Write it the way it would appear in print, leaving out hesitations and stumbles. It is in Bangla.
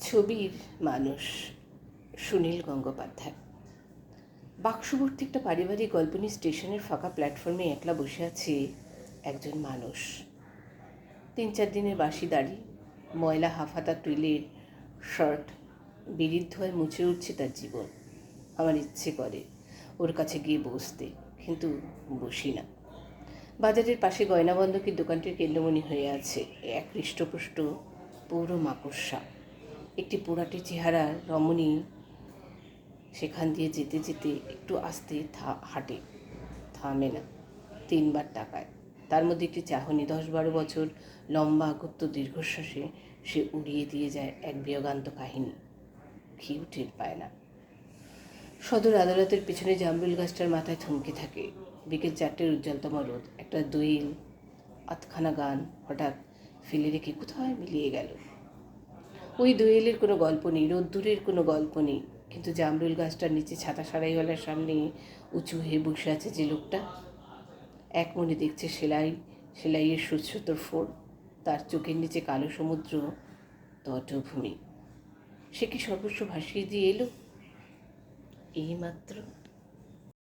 ছবির মানুষ সুনীল গঙ্গোপাধ্যায়। বাক্সভর্তি একটা পারিবারিক গল্প নিয়ে স্টেশনের ফাঁকা প্ল্যাটফর্মে একলা বসে আছে একজন মানুষ। 3-4 দিনের বাসি দাড়ি, ময়লা হাফহাতা টুইলের শার্ট, বিড়ির ধোঁয়ায় মুছে উঠছে তার জীবন। আমার ইচ্ছে করে ওর কাছে গিয়ে বসতে, কিন্তু বসি না। বাজারের পাশে গয়নাবন্ধকের দোকানটির কেন্দ্রমণি হয়ে আছে এক হৃষ্টপুষ্ট পৌর মাকড়সা। একটি পোড়াটে চেহারা রমণী সেখান দিয়ে যেতে যেতে একটু আস্তে হাঁটে, থামে না, 3 বার তাকায়। তার মধ্যে একটি চাহনি 10-12 বছর লম্বা গুপ্ত দীর্ঘশ্বাসে সে উড়িয়ে দিয়ে যায় এক বিয়োগান্ত কাহিনী। কেউ টের পায় না। সদর আদালতের পেছনে জামরুল গাছটার মাথায় থমকে থাকে। বিকেল 4টের উজ্জ্বলতম রোদ, একটা দোয়েল, আধখানা গান হঠাৎ ফেলে রেখে কোথায় মিলিয়ে গেল। ওই দোয়েলের কোনো গল্প নেই, রোদ্দুরের কোনো গল্প নেই, কিন্তু জামরুল গাছটার নিচে ছাতা সারাইওয়ালার সামনে উঁচু হয়ে বসে আছে যে লোকটা, এক মনে দেখছে সেলাইয়ের সুতোর ফোড়, তার চোখের নিচে কালো সমুদ্র, তটভূমি। সে কি সর্বস্ব ভাসিয়ে দিয়ে এলো এইমাত্র?